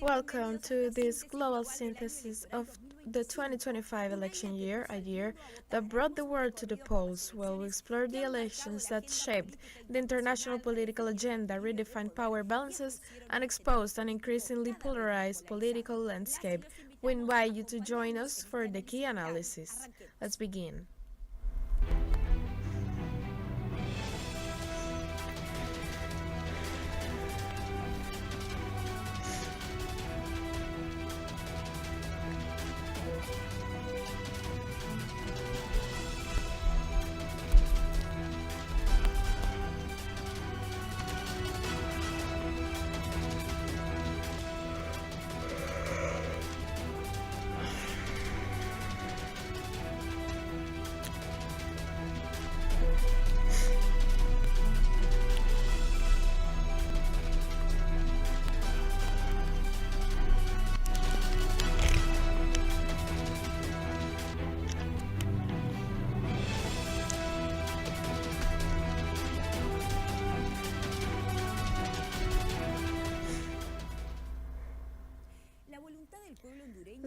Welcome to this global synthesis of the 2025 election year, a year that brought the world to the polls, where we explore the elections that shaped the international political agenda, redefined power balances, and exposed an increasingly polarized political landscape. We invite you to join us for the key analysis. Let's begin.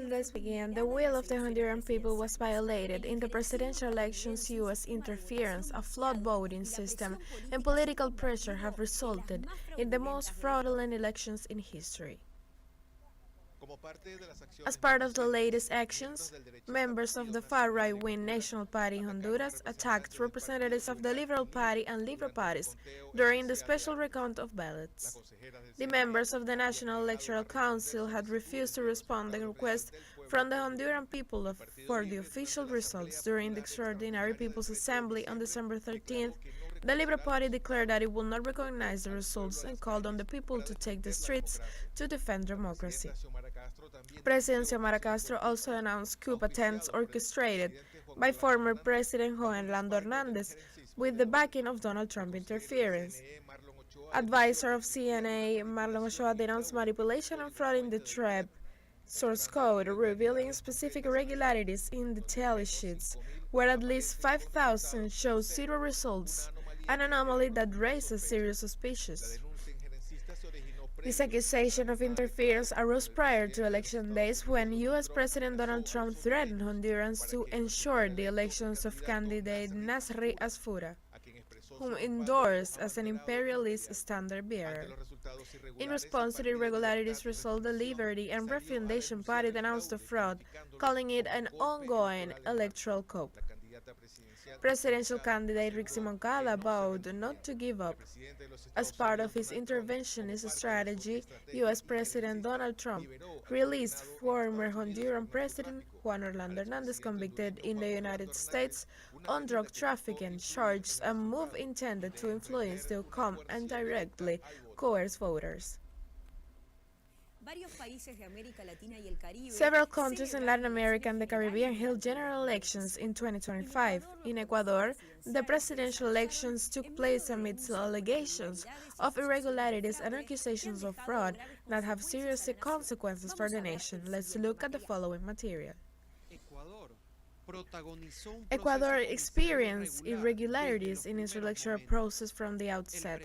Let's begin. The will of the Honduran people was violated in the presidential elections. U.S. interference, a flawed voting system, and political pressure have resulted in the most fraudulent elections in history. As part of the latest actions, members of the far-right-wing National Party in Honduras attacked representatives of the Liberal Party and Liberal parties during the special recount of ballots. The members of the National Electoral Council had refused to respond to the request from the Honduran people for the official results during the extraordinary People's Assembly on December 13th. The Liberal Party declared that it will not recognize the results and called on the people to take the streets to defend democracy. President Xiomara Castro also announced coup attempts orchestrated by former President Juan Orlando Hernández with the backing of Donald Trump interference. Advisor of CNA Marlon Ochoa denounced manipulation and fraud in the TREB source code, revealing specific irregularities in the tally sheets, where at least 5,000 show zero results, an anomaly that raises serious suspicions. This accusation of interference arose prior to election days when U.S. President Donald Trump threatened Hondurans to ensure the elections of candidate Nasri Asfura, whom endorsed as an imperialist standard-bearer. In response to the irregularities result, the Liberty and Refoundation Party denounced the fraud, calling it an ongoing electoral coup. Presidential candidate Rixi Moncada vowed not to give up. As part of his interventionist strategy, U.S. President Donald Trump released former Honduran President Juan Orlando Hernández, convicted in the United States on drug trafficking charges, a move intended to influence the outcome and directly coerce voters. Several countries in Latin America and the Caribbean held general elections in 2025. In Ecuador, the presidential elections took place amidst allegations of irregularities and accusations of fraud that have serious consequences for the nation. Let's look at the following material. Ecuador experienced irregularities in its electoral process from the outset.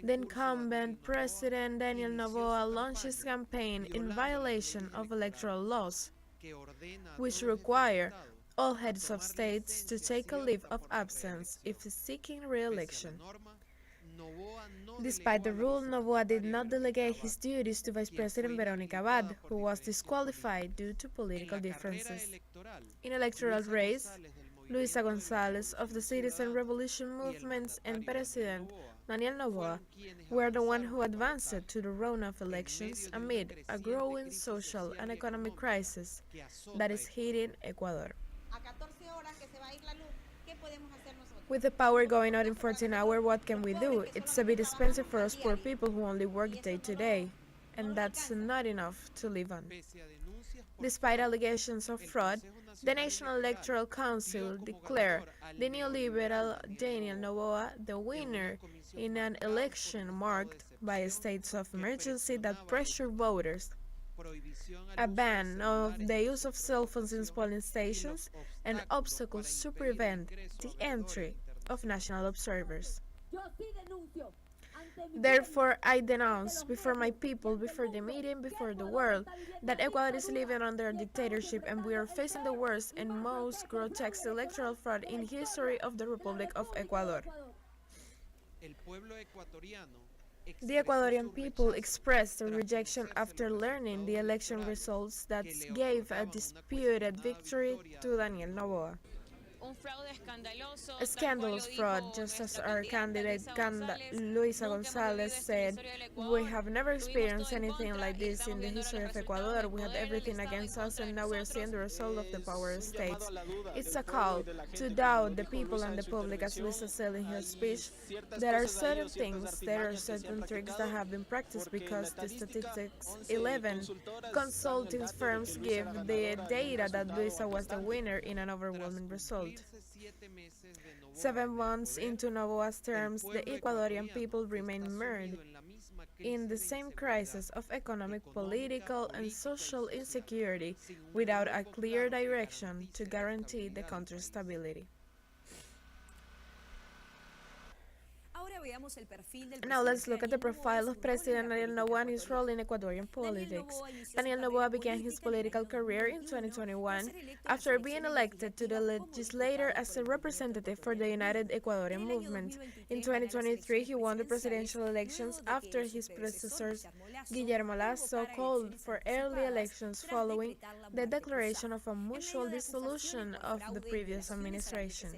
The incumbent President Daniel Noboa launched his campaign in violation of electoral laws, which require all heads of states to take a leave of absence if seeking re-election. Despite the rule, Noboa did not delegate his duties to Vice President Veronica Abad, who was disqualified due to political differences. In electoral race, Luisa Gonzalez of the Citizen Revolution Movement and President Daniel Noboa were the ones who advanced to the runoff elections amid a growing social and economic crisis that is hitting Ecuador. With the power going out in 14 hours, what can we do? It's a bit expensive for us poor people who only work day to day, and that's not enough to live on. Despite allegations of fraud, the National Electoral Council declared the neoliberal Daniel Noboa the winner in an election marked by a state of emergency that pressured voters, a ban of the use of cell phones in polling stations, and obstacles to prevent the entry of national observers. Therefore, I denounce before my people, before the media, before the world, that Ecuador is living under a dictatorship and we are facing the worst and most grotesque electoral fraud in history of the Republic of Ecuador. The Ecuadorian people expressed their rejection after learning the election results that gave a disputed victory to Daniel Noboa. A scandalous fraud, just as our candidate Luisa Gonzalez said, we have never experienced anything like this in the history of Ecuador. We had everything against us and now we are seeing the result of the power states. It's a call to doubt the people and the public, as Luisa said in her speech. There are certain things, there are certain tricks that have been practiced because the statistics 11 consulting firms give the data that Luisa was the winner in an overwhelming result. 7 months into Novoa's terms, the Ecuadorian people remain mired in the same crisis of economic, political, and social insecurity without a clear direction to guarantee the country's stability. Now let's look at the profile of President Daniel Noboa and his role in Ecuadorian politics. Daniel Noboa began his political career in 2021 after being elected to the legislature as a representative for the United Ecuadorian Movement. In 2023, he won the presidential elections after his predecessor Guillermo Lasso called for early elections following the declaration of a mutual dissolution of the previous administration.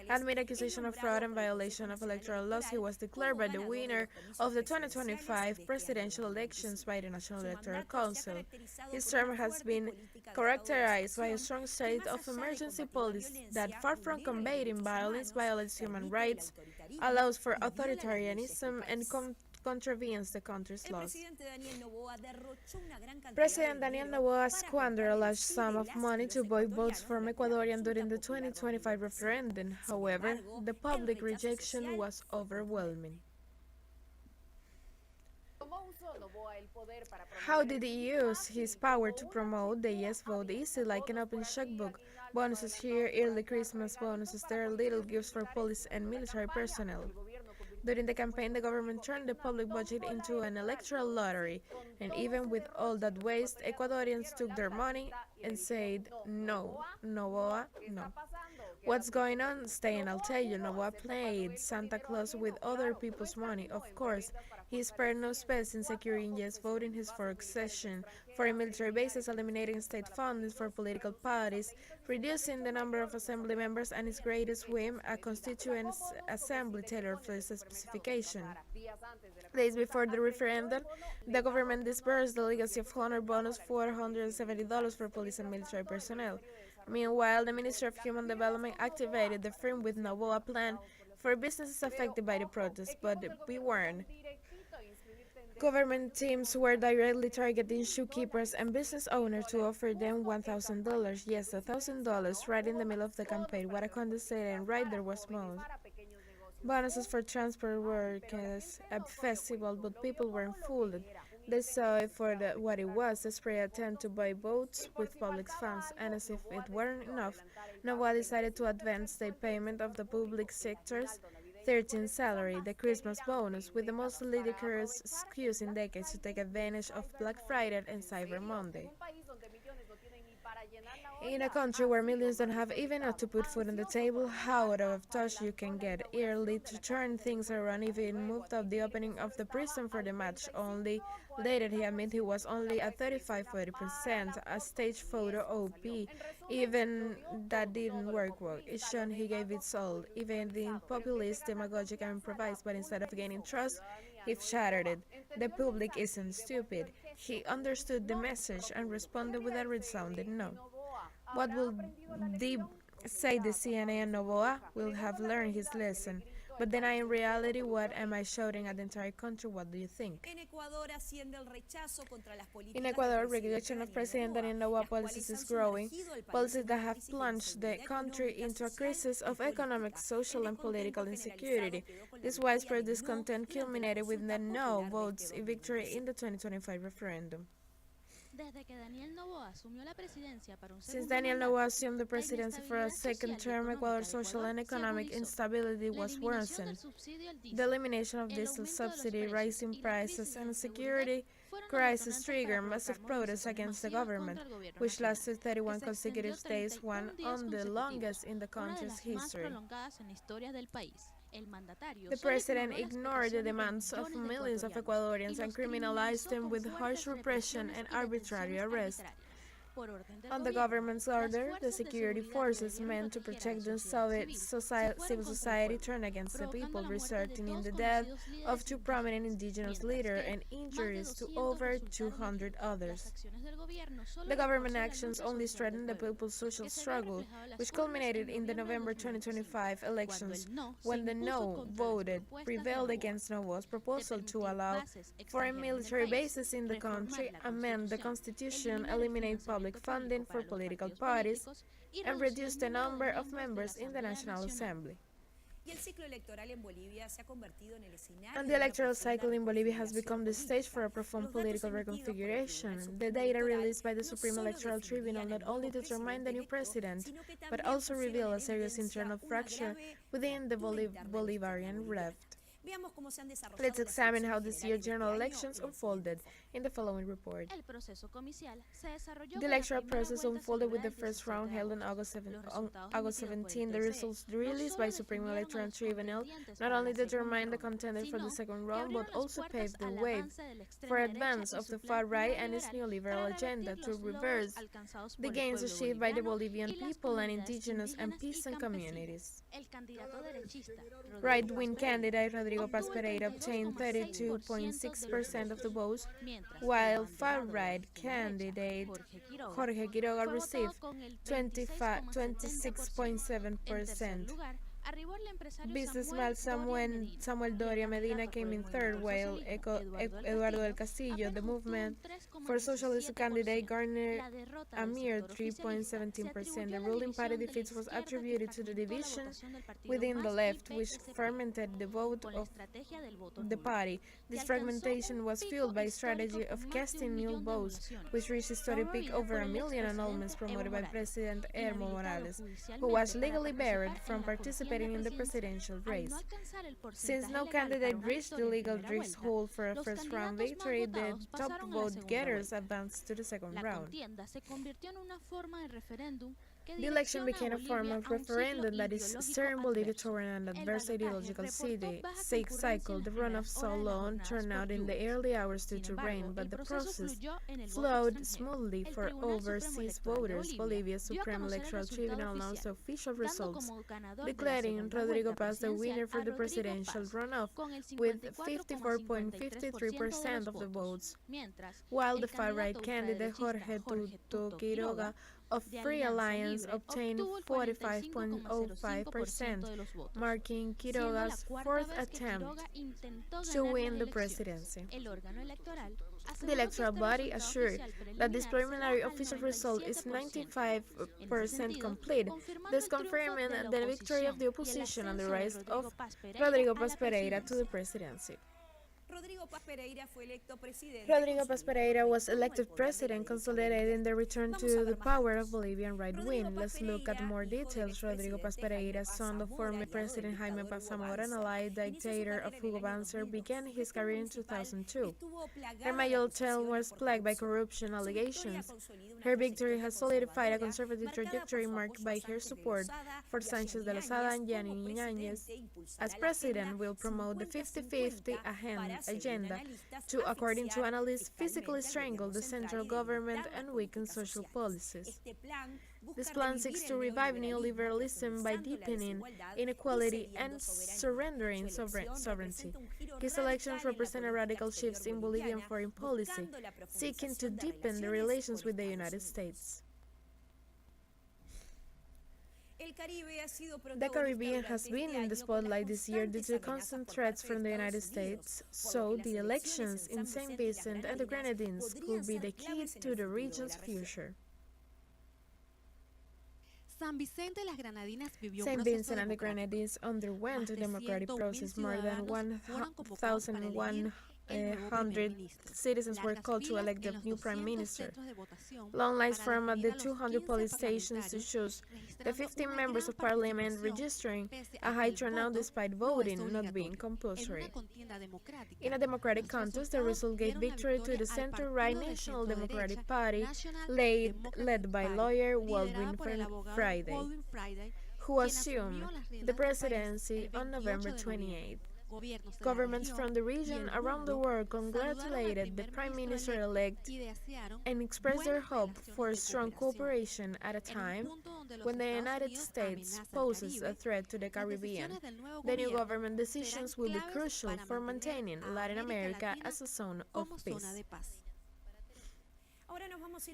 Amid accusation of fraud and violation of electoral laws, he was declared by the winner of the 2025 presidential elections by the National Electoral Council. His term has been characterized by a strong state of emergency policy that, far from combating violence, violates human rights, allows for authoritarianism, and contravenes the country's laws. President Daniel Noboa squandered a large sum of money to buy votes from Ecuadorians during the 2025 referendum. However, the public rejection was overwhelming. How did he use his power to promote the yes vote easy, like an open checkbook, bonuses here, early Christmas bonuses there, little gifts for police and military personnel? During the campaign, the government turned the public budget into an electoral lottery, and even with all that waste, Ecuadorians took their money and said, no, Noboa, no. What's going on? Stay and I'll tell you. Noboa played Santa Claus with other people's money. Of course, he spared no space in securing yes vote in his fourth session, for military bases, eliminating state funding for political parties, reducing the number of assembly members, and his greatest whim, a constituent assembly tailored for this specification. Days before the referendum, the government disbursed the Legacy of Honor bonus $470 for police and military personnel. Meanwhile, the Ministry of Human Development activated the firm with Noboa plan for businesses affected by the protests, but we weren't. Government teams were directly targeting shoekeepers and business owners to offer them $1,000. Yes, $1,000 right in the middle of the campaign. What a condescending right there was most. Bonuses for transport workers, a festival, but people weren't fooled. They saw it for what it was, a spray attempt to buy votes with public funds, and as if it weren't enough, Noboa decided to advance the payment of the public sector's 13th salary, the Christmas bonus, with the most ludicrous excuse in decades to take advantage of Black Friday and Cyber Monday. In a country where millions don't have even enough to put food on the table, how out of touch you can get early to turn things around. Even moved up the opening of the prison for the match. Only later he admitted he was only at 35-40%, a stage photo OP. Even that didn't work well. It showed he gave its all, even the populist, demagogic, and improvised, but instead of gaining trust, he shattered it. The public isn't stupid. He understood the message and responded with a resounding no. What will say the CNN Noboa will have learned his lesson? But then in reality, what am I shouting at the entire country? What do you think? In Ecuador, rejection of President Daniel Noboa policies is growing, policies that have plunged the country into a crisis of economic, social, and political insecurity. This widespread discontent culminated with the no votes in victory in the 2025 referendum. Since Daniel Noboa assumed the presidency for a second term, Ecuador's social and economic instability was worsened. The elimination of diesel subsidy, rising prices, and a security crisis triggered massive protests against the government, which lasted 31 consecutive days, one of the longest in the country's history. The president ignored the demands of millions of Ecuadorians and criminalized them with harsh repression and arbitrary arrest. On the government's order, the security forces meant to protect the civil society turned against the people, resulting in the death of two prominent indigenous leaders and injuries to over 200 others. The government actions only strengthened the people's social struggle, which culminated in the November 2025 elections, when the no voted prevailed against Novo's proposal to allow foreign military bases in the country, amend the constitution, eliminate public funding for political parties, and reduce the number of members in the National Assembly. And the electoral cycle in Bolivia has become the stage for a profound political reconfiguration. The data released by the Supreme Electoral Tribunal not only determined the new president, but also revealed a serious internal fracture within the Bolivarian left. Let's examine how this year's general elections unfolded in the following report. The electoral process unfolded with the first round held on August 17. The results released by Supreme Electoral Tribunal not only determined the contender for the second round, but also paved the way for advance of the far right and its neoliberal agenda to reverse the gains achieved by the Bolivian people and indigenous and peasant communities. Right-wing candidate Rodrigo Paz Pereira obtained 32.6% of the votes, while far-right candidate Jorge Quiroga received 26.7%. Businessman Samuel Doria Medina came in third, while Eduardo del Castillo, the movement for socialist candidate, garnered a mere 3.17%. The ruling party defeat was attributed to the division within the left, which fermented the vote of the party. This fragmentation was fueled by a strategy of casting new votes, which reached a historic peak over 1 million annulments promoted by President Evo Morales, who was legally barred from participating in the presidential race. Since no candidate reached the legal threshold for a first-round victory, the top vote-getters advanced to the second round. The election became a form of referendum that is steering Bolivia toward an adverse ideological cycle. The runoff saw low turnout in the early hours due to rain, but the process flowed smoothly for overseas voters. Bolivia's Supreme Electoral Tribunal announced the official results, declaring Rodrigo Paz the winner for the presidential runoff with 54.53% of the votes, while the far-right candidate Jorge Quiroga of Free Alliance obtained 45.05%, marking Quiroga's fourth attempt to win the presidency. The electoral body assured that this preliminary official result is 95% complete, thus confirming the victory of the opposition and the rise of Rodrigo Paz Pereira to the presidency. Rodrigo Paz Pereira was elected president, consolidating the return to the power of Bolivian right wing. Let's look at more details. Rodrigo Paz Pereira, son of former President Jaime Paz Zamora and allied dictator of Hugo Banzer, began his career in 2002. Her mayoral term was plagued by corruption allegations. Her victory has solidified a conservative trajectory marked by her support for Sanchez de Lozada and Yanine Yañez. As president, will promote the 50-50 agenda to, according to analysts, physically strangle the central government and weaken social policies. This plan seeks to revive neoliberalism by deepening inequality and surrendering sovereignty. His elections represent a radical shift in Bolivian foreign policy, seeking to deepen the relations with the United States. The Caribbean has been in the spotlight this year due to constant threats from the United States, so the elections in St. Vincent and the Grenadines could be the key to the region's future. St. Vincent and the Grenadines underwent a democratic process. More than 1,100 100 citizens were called to elect the new prime minister. Long lines formed at the 200 polling stations to choose the 15 members of parliament, registering a high turnout despite voting not being compulsory. In a democratic contest, the result gave victory to the center-right National Democratic Party, led by lawyer Waldwin Friday, who assumed the presidency on November 28. Governments from the region around the world congratulated the Prime Minister-elect and expressed their hope for strong cooperation at a time when the United States poses a threat to the Caribbean. The new government decisions will be crucial for maintaining Latin America as a zone of peace.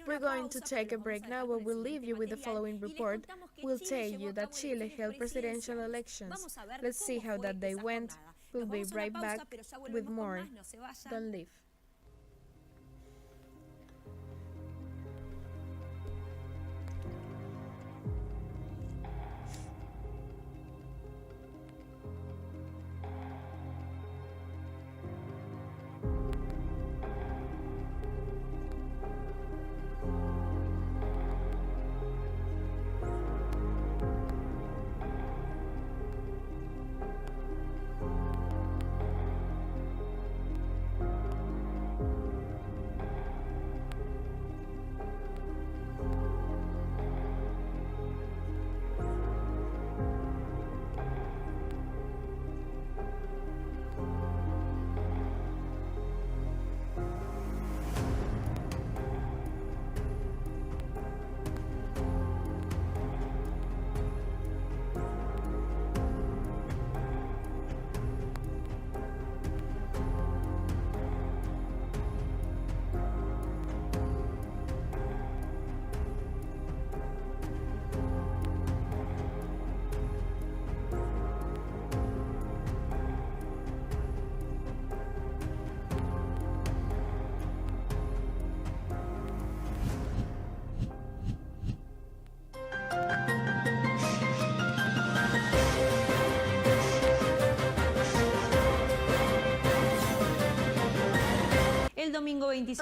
We're going to take a break now, but we'll leave you with the following report. We'll tell you that Chile held presidential elections. Let's see how that day went. We'll be right back with more. Don't leave.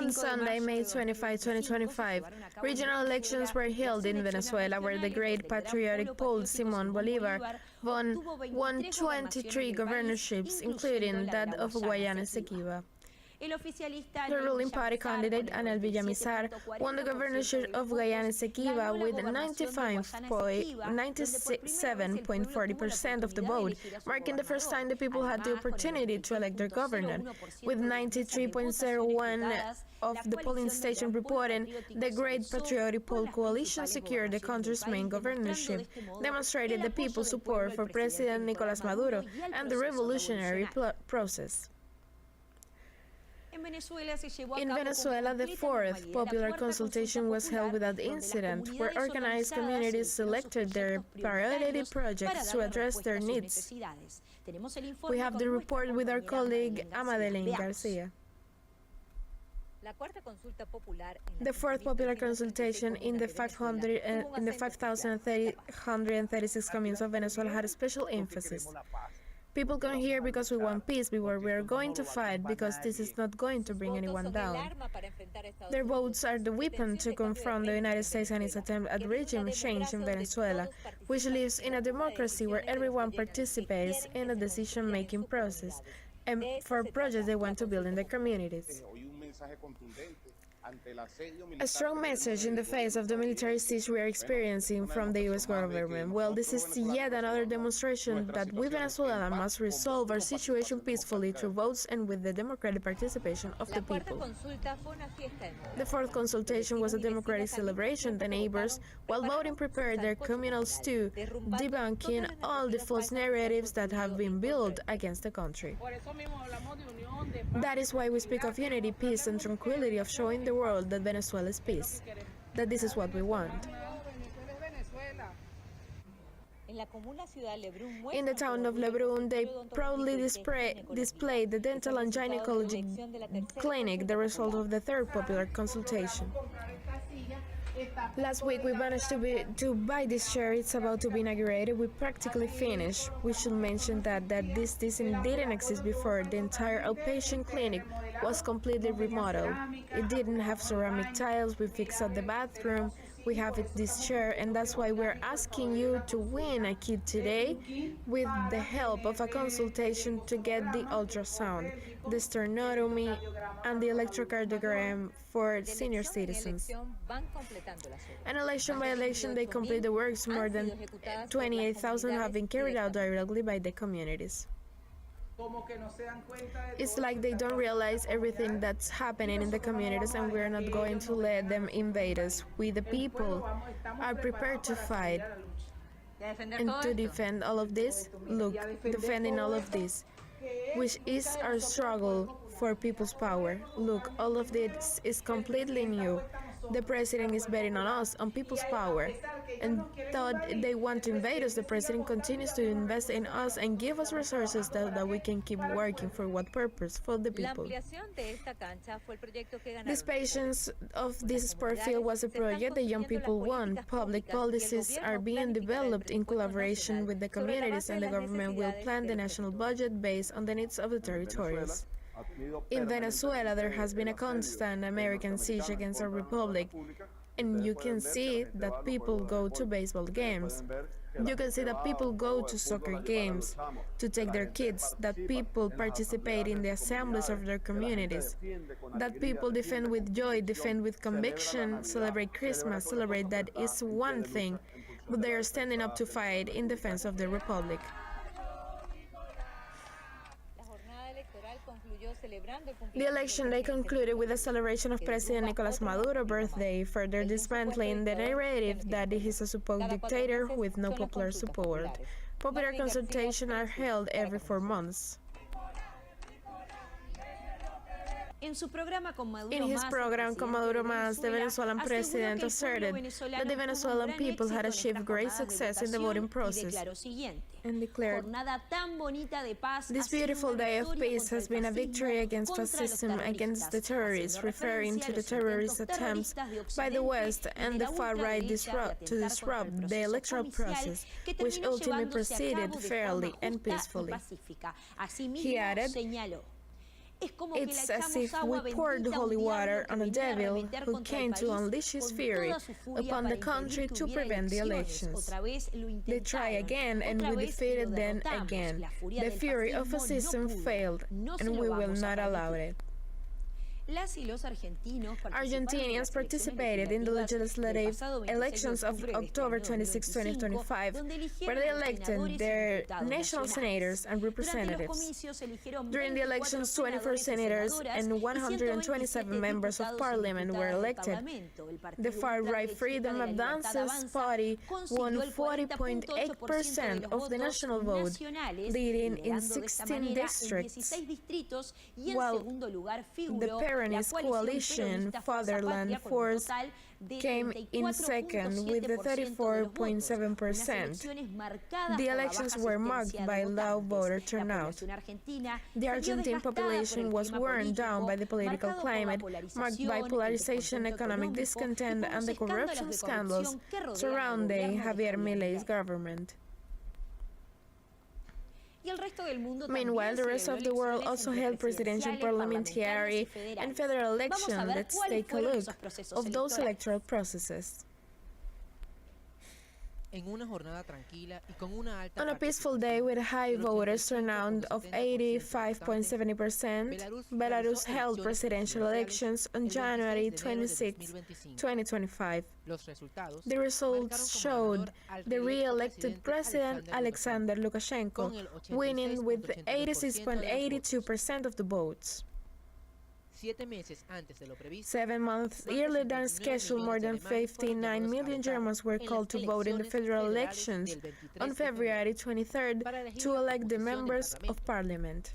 On Sunday, May 25, 2025, regional elections were held in Venezuela, where the great patriotic Paul Simón Bolívar won 123 governorships, including that of Guayana Esequiba. The ruling party candidate, Anel Villamizar, won the governorship of Guyana Esequiba with 97.40% of the vote, marking the first time the people had the opportunity to elect their governor. With 93.01% of the polling station reporting, the Great Patriotic Poll Coalition secured the country's main governorship, demonstrating the people's support for President Nicolás Maduro and the revolutionary process. In Venezuela, the fourth popular consultation was held without incident, where organized communities selected their priority projects to address their needs. We have the report with our colleague Amadeline Garcia. The fourth popular consultation in the 5,336 communes of Venezuela had a special emphasis. People come here because we want peace, but we are going to fight because this is not going to bring anyone down. Their votes are the weapon to confront the United States and its attempt at regime change in Venezuela, which lives in a democracy where everyone participates in a decision-making process and for projects they want to build in their communities. A strong message in the face of the military siege we are experiencing from the U.S. government. Well, this is yet another demonstration that we Venezuelans must resolve our situation peacefully through votes and with the democratic participation of the people. The fourth consultation was a democratic celebration. The neighbors, while voting, prepared their communal stew, debunking all the false narratives that have been built against the country. That is why we speak of unity, peace, and tranquility, of showing the world that Venezuela is peace, that this is what we want. In the town of Lebrun, they proudly displayed the dental and gynecology clinic, the result of the third popular consultation. Last week we managed to buy this chair. It's about to be inaugurated. We practically finished. We should mention that this didn't exist before. The entire outpatient clinic was completely remodeled. It didn't have ceramic tiles. We fixed up the bathroom. We have this chair, and that's why we're asking you to win a kit today with the help of a consultation to get the ultrasound, the sternotomy, and the electrocardiogram for senior citizens. And election by election, they complete the works. More than 28,000 have been carried out directly by the communities. It's like they don't realize everything that's happening in the communities, and we're not going to let them invade us. We, the people, are prepared to fight and to defend all of this. Look, defending all of this, which is our struggle for people's power. Look, all of this is completely new. The president is betting on us, on people's power, and though they want to invade us, the president continues to invest in us and give us resources that we can keep working. For what purpose? For the people. The expansion of this sport field was a project the young people won. Public policies are being developed in collaboration with the communities, and the government will plan the national budget based on the needs of the territories. In Venezuela, there has been a constant American siege against our republic, and you can see that people go to baseball games. You can see that people go to soccer games to take their kids, that people participate in the assemblies of their communities, that people defend with joy, defend with conviction, celebrate Christmas, celebrate. That is one thing, but they are standing up to fight in defense of the republic. The election day concluded with the celebration of President Nicolas Maduro's birthday, further dismantling the narrative that he is a supposed dictator with no popular support. Popular consultations are held every 4 months. In his program, Con Maduro Más, the Venezuelan president asserted that the Venezuelan people had achieved great success in the voting process and declared, "This beautiful day of peace has been a victory against fascism, against the terrorists," referring to the terrorist attempts by the West and the far-right to disrupt the electoral process, which ultimately proceeded fairly and peacefully. He added, "It's as if we poured holy water on a devil who came to unleash his fury upon the country to prevent the elections. They tried again, and we defeated them again. The fury of fascism failed, and we will not allow it." Argentinians participated in the legislative elections of October 26, 2025, where they elected their national senators and representatives. During the elections, 24 senators and 127 members of parliament were elected. The far-right Freedom Advances Party won 40.8% of the national vote, leading in 16 districts, while the Peronist coalition, Fatherland Force, came in second with 34.7%. The elections were marked by low voter turnout. The Argentine population was worn down by the political climate, marked by polarization, economic discontent, and the corruption scandals surrounding Javier Milei's government. Meanwhile, the rest of the world also held presidential, parliamentary, and federal elections. Let's take a look of those electoral processes. On a peaceful day with a high voter turnout of 85.70%, Belarus held presidential elections on January 26, 2025. The results showed the re-elected President Alexander Lukashenko winning with 86.82% of the votes. 7 months earlier than scheduled, more than 59 million Germans were called to vote in the federal elections on February 23rd to elect the members of parliament.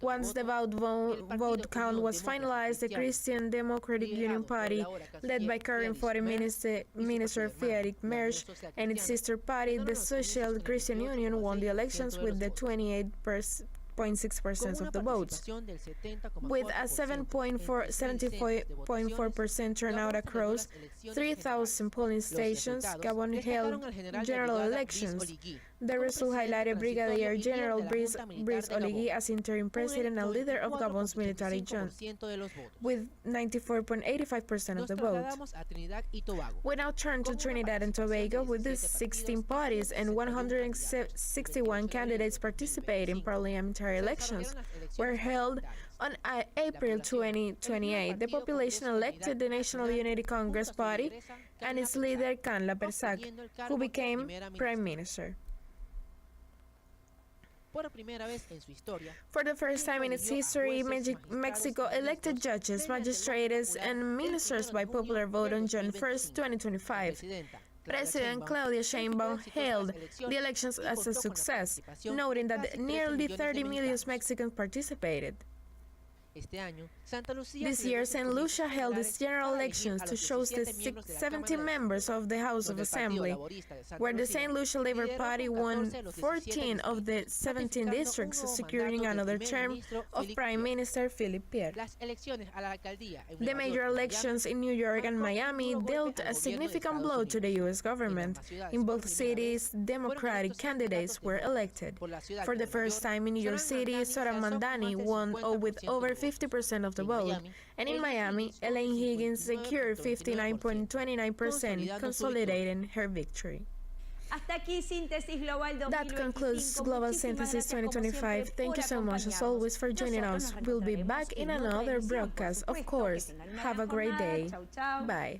Once the vote count was finalized, the Christian Democratic Union Party, led by current Foreign Minister Friedrich Merz, and its sister party, the Social Christian Union, won the elections with the 28% 70.6% of the votes. With a 74.4% turnout across 3,000 polling stations, Gabon held general elections. The result highlighted Brigadier General Brice Oligui as interim president and leader of Gabon's military junta, with 94.85% of the vote. We now turn to Trinidad and Tobago, with the 16 parties and 161 candidates participating in parliamentary elections were held on April 2028. The population elected the National Unity Congress Party and its leader, Can Lapersac, who became Prime Minister. For the first time in its history, Mexico elected judges, magistrates, and ministers by popular vote on June 1, 2025. President Claudia Sheinbaum hailed the elections as a success, noting that nearly 30 million Mexicans participated. This year, St. Lucia held its general elections to choose the 17 members of the House of Assembly, where the St. Lucia Labour Party won 14 of the 17 districts, securing another term of Prime Minister Philip Pierre. The major elections in New York and Miami dealt a significant blow to the U.S. government. In both cities, Democratic candidates were elected. For the first time in New York City, Sora Mandani won with over 50% of the vote, and in Miami, Elaine Higgins secured 59.29%, consolidating her victory. That concludes Global Synthesis 2025. Thank you so much, as always, for joining us. We'll be back in another broadcast, of course. Have a great day. Bye.